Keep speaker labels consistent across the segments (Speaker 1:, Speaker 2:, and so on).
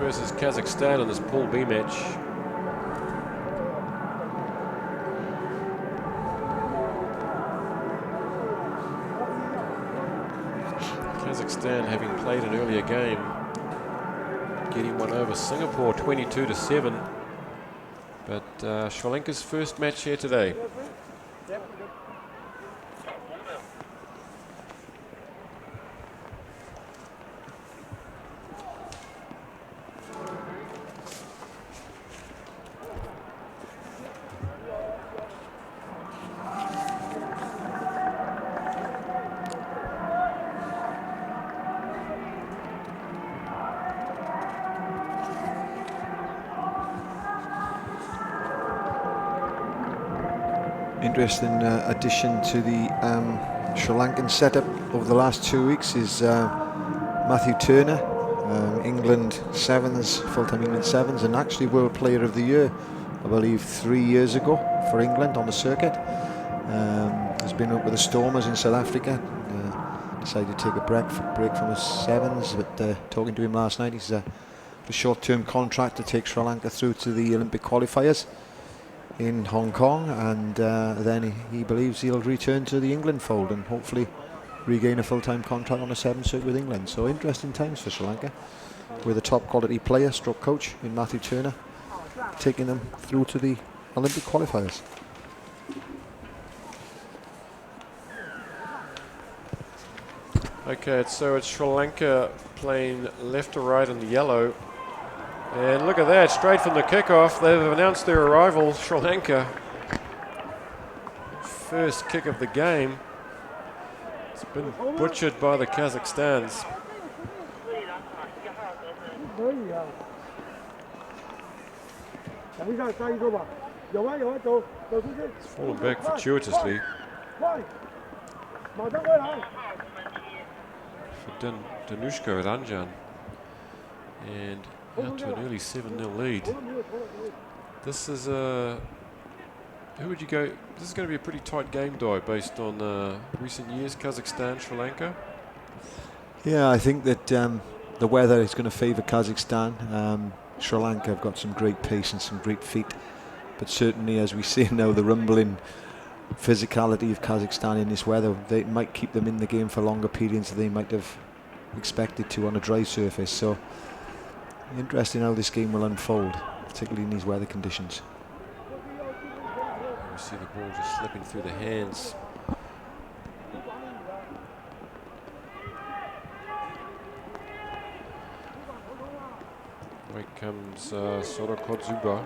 Speaker 1: versus Kazakhstan in this Pool B match. Kazakhstan having played an earlier game, getting one over Singapore 22-7. But Sri Lanka's first match here today.
Speaker 2: Interesting addition to the Sri Lankan setup over the last 2 weeks is Matthew Turner, England Sevens, full-time England Sevens, and actually World Player of the Year, I believe 3 years ago for England on the circuit. Has been up with the Stormers in South Africa. Decided to take a break from his Sevens, but talking to him last night, he's a short-term contract to take Sri Lanka through to the Olympic qualifiers in Hong Kong, and then he believes he'll return to the England fold and hopefully regain a full-time contract on a Sevens circuit with England. So interesting times for Sri Lanka, with a top quality player stroke coach in Matthew Turner taking them through to the Olympic qualifiers.
Speaker 1: Okay, so it's Sri Lanka playing left to right in the yellow. And look at that, straight from the kickoff, they've announced their arrival, Sri Lanka. First kick of the game. It's been butchered by the Kazakhstans. It's fallen back fortuitously for Danushka Ranjan. And out to an early 7-0 lead. This is who would you go? This is going to be a pretty tight game, Di, based on recent years. Kazakhstan, Sri Lanka.
Speaker 2: Yeah, I think that the weather is going to favour Kazakhstan. Sri Lanka have got some great pace and some great feet, but certainly, as we see now, the rumbling physicality of Kazakhstan in this weather, they might keep them in the game for longer periods than they might have expected to on a dry surface. So interesting how this game will unfold, particularly in these weather conditions.
Speaker 1: You see the ball just slipping through the hands. Here comes Sorokodzuba.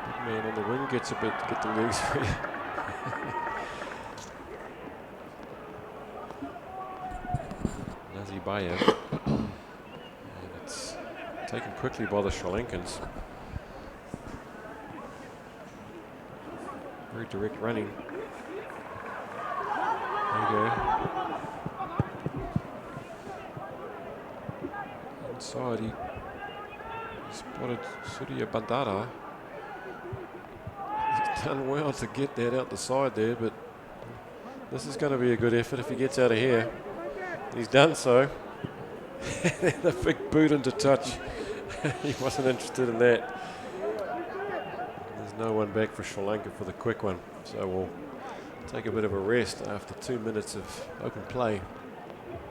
Speaker 1: Big man on the wing gets a bit to get the legs free. Nazarbayev. Taken quickly by the Sri Lankans. Very direct running. There you go. Inside, he spotted Surya Bandara. He's done well to get that out the side there, but this is going to be a good effort if he gets out of here. He's done so. The big boot into touch. He wasn't interested in that. There's no one back for Sri Lanka for the quick one, so we'll take a bit of a rest after 2 minutes of open play.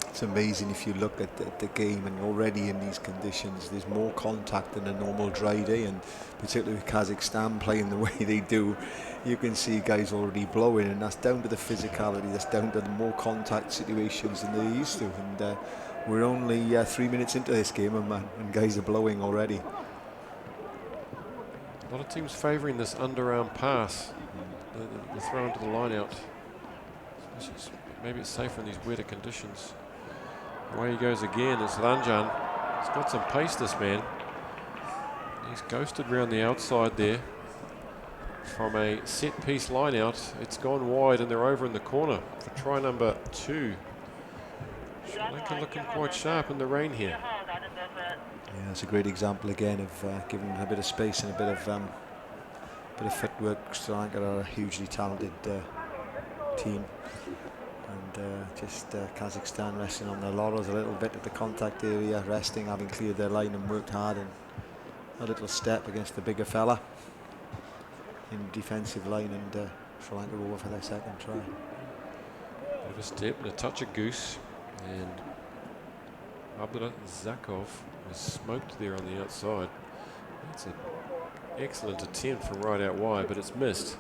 Speaker 2: It's amazing if you look at the game, and already in these conditions there's more contact than a normal dry day, and particularly with Kazakhstan playing the way they do, you can see guys already blowing, and that's down to the physicality, that's down to the more contact situations than they're used to. And we're only 3 minutes into this game, and guys are blowing already.
Speaker 1: A lot of teams favouring this underarm pass, the throw into the line out. Maybe it's safer in these wetter conditions. Away he goes again. It's Ranjan. He's got some pace, this man. He's ghosted around the outside there. From a set piece line out, it's gone wide and they're over in the corner for try number 2. Sri Lanka looking quite sharp in the rain here.
Speaker 2: Yeah, it's a great example again of giving a bit of space and a bit of footwork. Sri Lanka are a hugely talented team. And just Kazakhstan resting on their laurels a little bit at the contact area, resting, having cleared their line and worked hard, and a little step against the bigger fella in defensive line, and Sri Lanka over for their second try.
Speaker 1: Bit of a step and a touch of goose, and Zakov was smoked there on the outside. That's an excellent attempt from right out wide, but it's missed.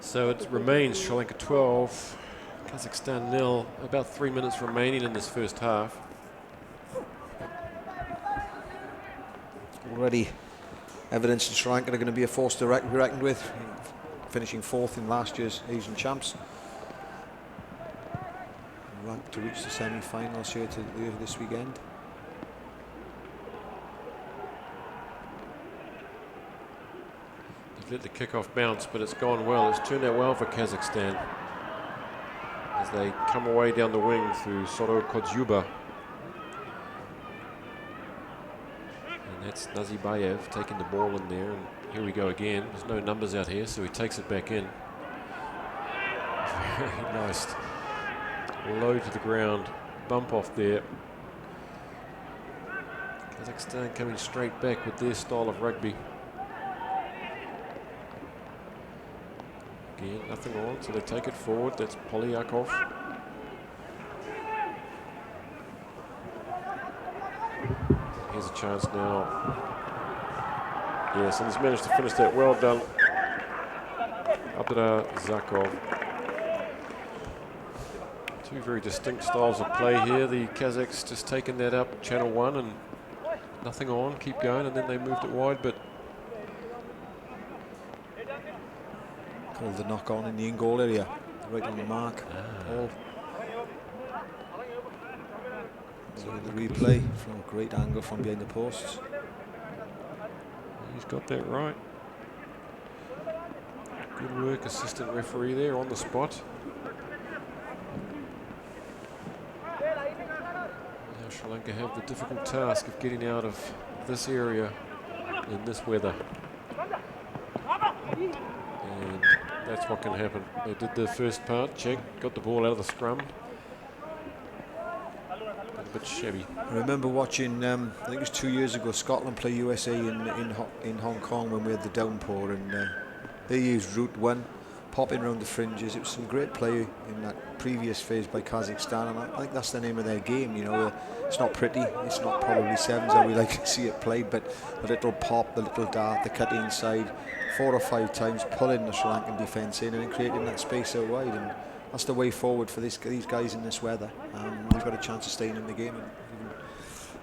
Speaker 1: So it remains Sri Lanka 12, Kazakhstan 0. About 3 minutes remaining in this first half.
Speaker 2: Already evidence that Sri Lanka are going to be a force to be reckoned with, finishing 4th in last year's Asian Champs. Ranked to reach the semi-finals here this weekend.
Speaker 1: They've let the kickoff bounce, but it's gone well. It's turned out well for Kazakhstan as they come away down the wing through Soro Kodjuba. And that's Nazibayev taking the ball in there, and here we go again. There's no numbers out here, so he takes it back in. Very nice. Low to the ground, bump off there. Kazakhstan coming straight back with their style of rugby. Again, nothing on, so they take it forward. That's Polyakov. Here's a chance now. Yes, and he's managed to finish that. Well done, Zakov. Two very distinct styles of play here. The Kazakhs just taking that up, channel 1, and nothing on, keep going, and then they moved it wide, but
Speaker 2: called the knock on in the in-goal area, right on the mark. So the replay from a great angle from behind the posts.
Speaker 1: He's got that right. Good work, assistant referee there on the spot. Now Sri Lanka have the difficult task of getting out of this area in this weather. And that's what can happen. They did the first part, check, got the ball out of the scrum. A bit shabby.
Speaker 2: I remember watching, I think it was 2 years ago, Scotland play USA in Hong Kong when we had the downpour, and they used Route 1, popping around the fringes. It was some great play in that previous phase by Kazakhstan, and I think that's the name of their game. You know, it's not pretty, it's not probably sevens how we like to see it played, but the little pop, the little dart, the cut inside, 4 or 5 times pulling the Sri Lankan defence in and then creating that space out wide, and that's the way forward for these guys in this weather. They've got a chance of staying in the game and even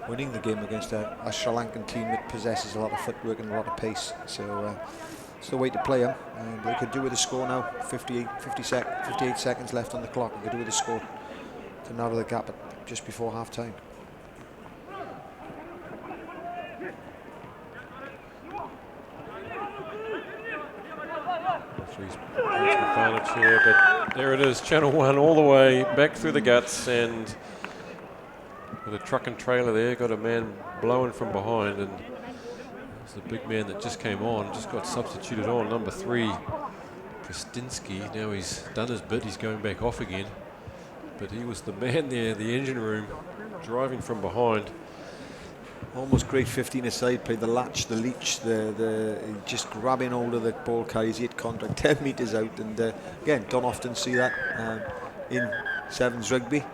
Speaker 2: winning the game against a Sri Lankan team that possesses a lot of footwork and a lot of pace. So it's the way to play them. They could do with a score now. 58 seconds left on the clock. They could do with a score to narrow the gap at just before half time.
Speaker 1: Here, but there it is, channel 1 all the way back through the guts, and with a truck and trailer there, got a man blowing from behind, and it's the big man that just came on, just got substituted on, number 3, Kristinsky. Now he's done his bit, he's going back off again, but he was the man there, the engine room, driving from behind.
Speaker 2: Almost grade 15 aside, played the latch, the leech, the just grabbing hold of the ball carries, hit contact 10 metres out, and again, don't often see that in sevens rugby.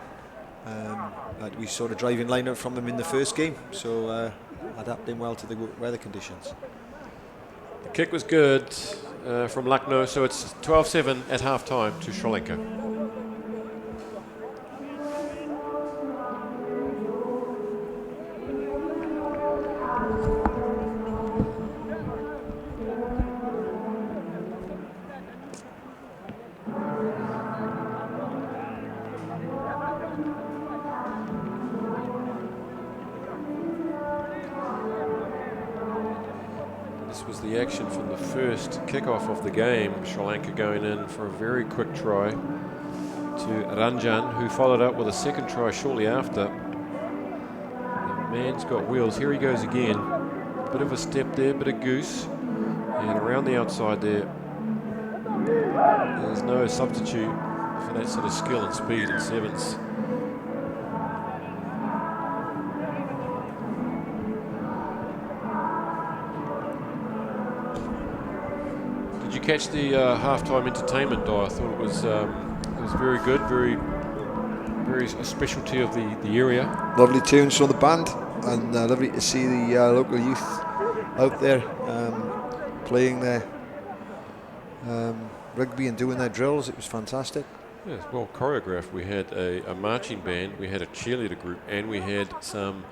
Speaker 2: We saw the driving line out from them in the first game, so adapting well to the weather conditions.
Speaker 1: The kick was good from Lucknow, so it's 12-7 at half time to Sri Lanka. Action from the first kickoff of the game. Sri Lanka going in for a very quick try to Ranjan, who followed up with a second try shortly after. The man's got wheels. Here he goes again. Bit of a step there, bit of goose, and around the outside there. There's no substitute for that sort of skill and speed in sevens. Did you catch the halftime entertainment, Di? I thought it was very good, very a specialty of the area.
Speaker 2: Lovely tunes from the band, and lovely to see the local youth out there playing their rugby and doing their drills. It was fantastic.
Speaker 1: Yes, well choreographed. We had a marching band, we had a cheerleader group, and we had some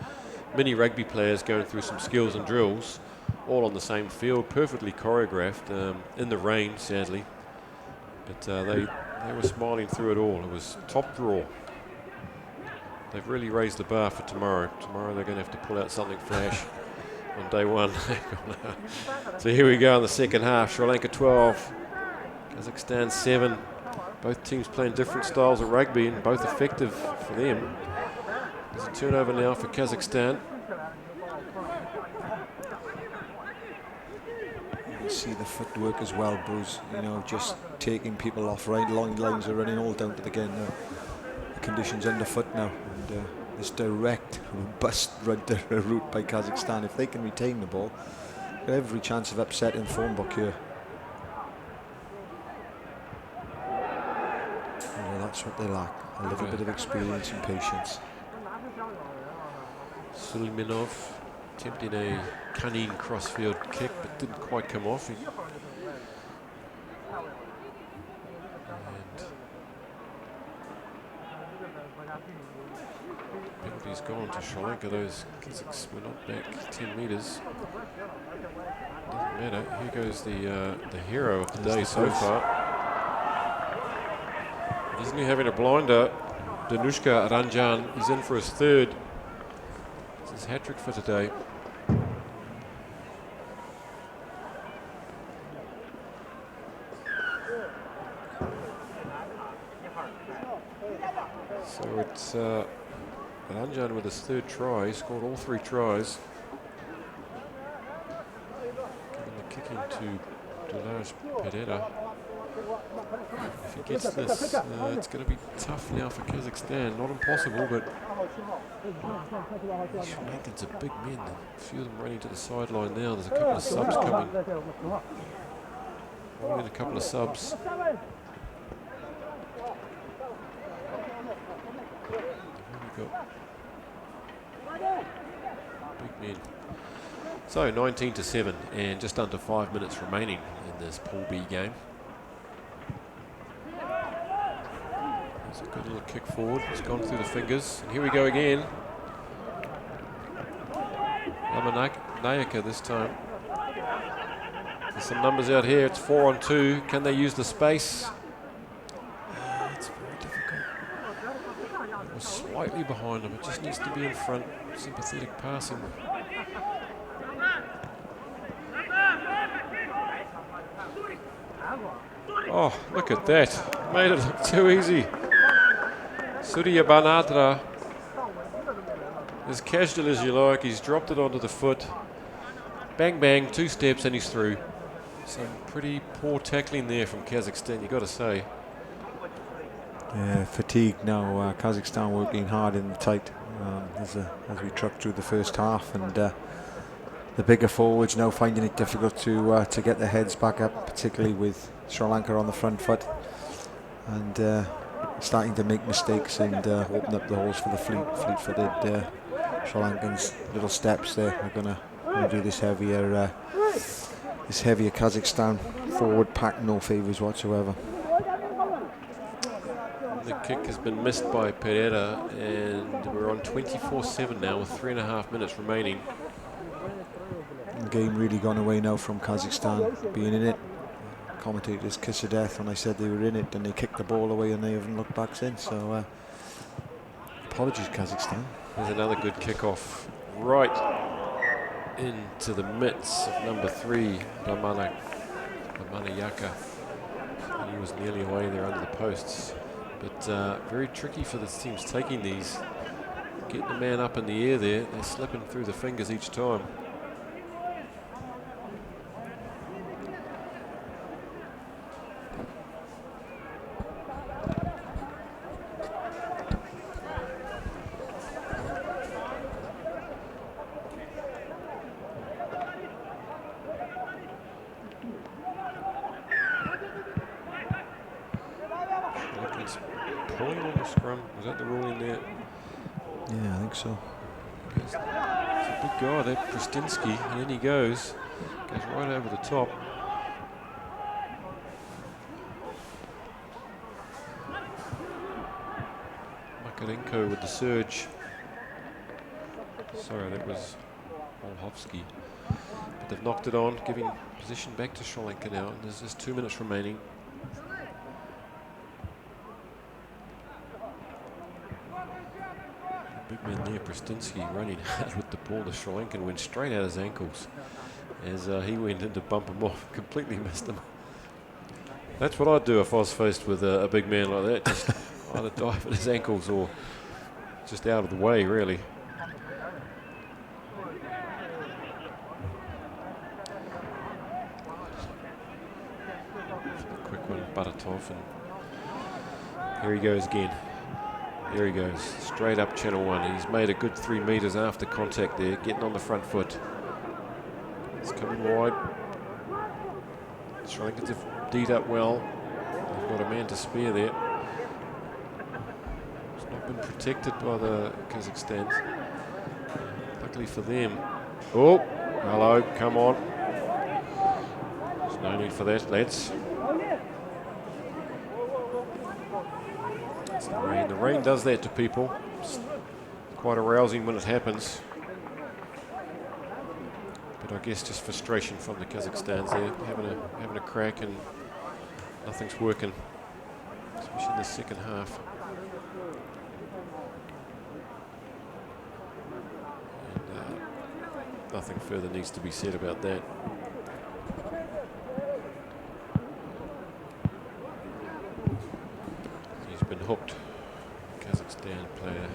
Speaker 1: mini rugby players going through some skills and drills, all on the same field, perfectly choreographed, in the rain, sadly. But they were smiling through it all. It was top draw. They've really raised the bar for tomorrow. Tomorrow they're going to have to pull out something flash on day one. So here we go in the second half. Sri Lanka 12, Kazakhstan 7. Both teams playing different styles of rugby and both effective for them. There's a turnover now for Kazakhstan.
Speaker 2: You see the footwork as well, Bruce. You know, just taking people off right. Long lines are running all down to the game now. The conditions underfoot now, and this direct, robust route by Kazakhstan. If they can retain the ball, got every chance of upsetting the form book here. That's what they lack, a little bit of experience and patience.
Speaker 1: Suleimanov attempting a cunning crossfield kick, but didn't quite come off. And penalty's gone to Sri Lanka. Those Kazakhs were not back 10 metres. Doesn't matter. Here goes the hero of the day so far. Isn't he having a blinder? Danushka Ranjan is in for his third. It's his hat-trick for today. So it's Ranjan with his third try. He scored all 3 tries. Giving the kicking to Dulaj Pereira. If he gets this, it's going to be tough now for Kazakhstan. Not impossible, but Sri Lankans are big men. A few of them running to the sideline now. There's a couple of subs coming. Rolling in a couple of subs. Big men. So 19-7 and just under 5 minutes remaining in this Pool B game. It's a good little kick forward. It's gone through the fingers. And here we go again. Nayaka this time. There's some numbers out here. It's 4 on 2. Can they use the space? It's very difficult. It was slightly behind him. It just needs to be in front. Sympathetic passing. Oh, look at that. Made it look too easy. Surya Banatra, as casual as you like, he's dropped it onto the foot. Bang, bang, 2 steps and he's through. Some pretty poor tackling there from Kazakhstan, you've got to say.
Speaker 2: Yeah, fatigue now. Kazakhstan working hard in the tight as we truck through the first half, and the bigger forwards now finding it difficult to get their heads back up, particularly with Sri Lanka on the front foot, and starting to make mistakes and open up the holes for the fleet-footed Sri Lankans. Little steps there are going to do this heavier Kazakhstan forward pack no favours whatsoever.
Speaker 1: The kick has been missed by Pereira, and we're on 24-7 now with 3.5 minutes remaining.
Speaker 2: The game really gone away now from Kazakhstan being in it. Commentators kiss of death when I said they were in it, and they kicked the ball away and they haven't looked back since. So apologies, Kazakhstan.
Speaker 1: There's another good kickoff right into the midst of number 3, Ramanayaka. He was nearly away there under the posts. But very tricky for the teams taking these. Getting the man up in the air there. They're slipping through the fingers each time. Scrum, was that the ruling there?
Speaker 2: Yeah, I think so.
Speaker 1: It's a big guy there, Pristinsky, and in he goes right over the top. Makarenko with the surge. Sorry, that was Olhovsky. But they've knocked it on, giving position back to Sri Lanka now, and there's just 2 minutes remaining. Big man there, Pristinsky, running hard with the ball. The Sri Lankan went straight out his ankles as he went in to bump him off, completely missed him. That's what I'd do if I was faced with a big man like that. Just either dive at his ankles or just out of the way, really. Quick one, Baratov, and here he goes again. Here he goes, straight up channel 1. He's made a good 3 metres after contact there, getting on the front foot. It's coming wide. Sri Lankans have D'd up well. They've got a man to spare there. It's not been protected by the Kazakhstan. Luckily for them. Oh, hello, come on. There's no need for that, lads. It's the rain. The rain does that to people. It's quite arousing when it happens. But I guess just frustration from the Kazakhstans there, having a crack and nothing's working, especially in the second half. And nothing further needs to be said about that. He's been hooked, Kazakhstan player.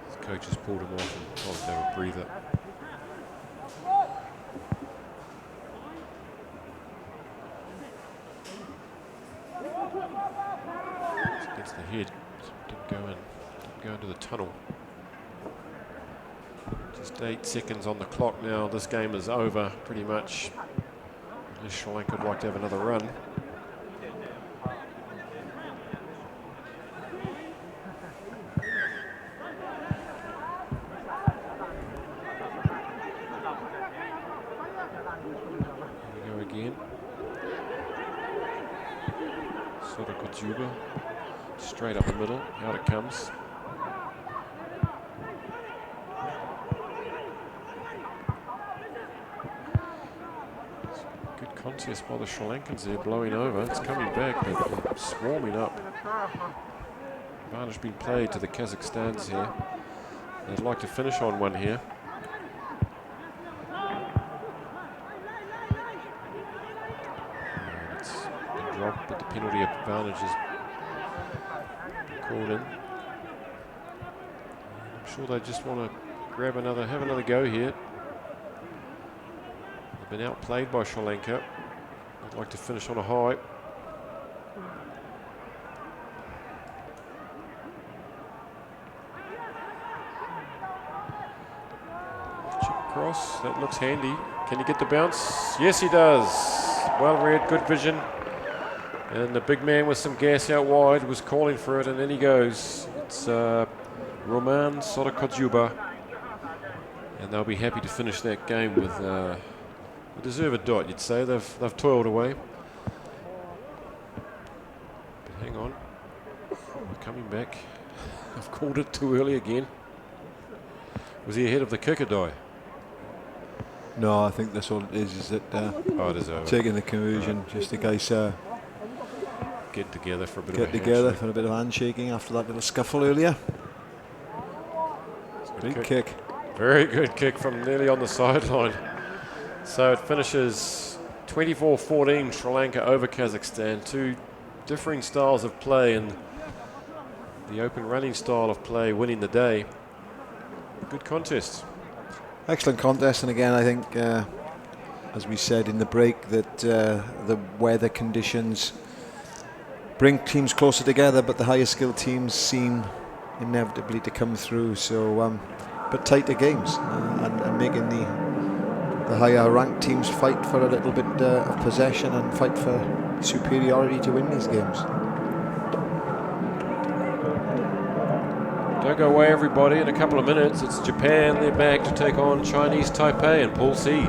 Speaker 1: His coach has pulled him off and told him to have a breather. Against the head, didn't go into the tunnel. Just 8 seconds on the clock now. This game is over pretty much. Sri Lanka would like to have another run. Here we go again. Juba, straight up the middle, out it comes. Good contest by the Sri Lankans there, blowing over. It's coming back, but they're swarming up. Advantage being played to the Kazakhstans here. They'd like to finish on one here. But the penalty advantage is called in. I'm sure they just want to have another go here. They've been outplayed by Sri Lanka. They'd like to finish on a high. Chip cross, that looks handy. Can he get the bounce? Yes, he does. Well read, good vision. And the big man with some gas out wide was calling for it, and then he goes. It's Roman Sotokodjuba. And they'll be happy to finish that game with a deserved dot, you'd say. They've toiled away. But hang on. We're coming back. I've called it too early again. Was he ahead of the kicker die?
Speaker 2: No, I think that's all it is that
Speaker 1: it is over.
Speaker 2: Taking the conversion just in case
Speaker 1: get together for a bit
Speaker 2: of handshaking after that little scuffle earlier. Great kick.
Speaker 1: Very good kick from nearly on the sideline. So it finishes 24-14 Sri Lanka over Kazakhstan. Two differing styles of play, and the open running style of play winning the day. Good contest. Excellent
Speaker 2: contest, and again I think as we said in the break that the weather conditions bring teams closer together, but the higher skilled teams seem inevitably to come through. So, but tighter games and making the higher ranked teams fight for a little bit of possession and fight for superiority to win these games.
Speaker 1: Don't go away, everybody. In a couple of minutes, it's Japan. They're back to take on Chinese Taipei in Pool C.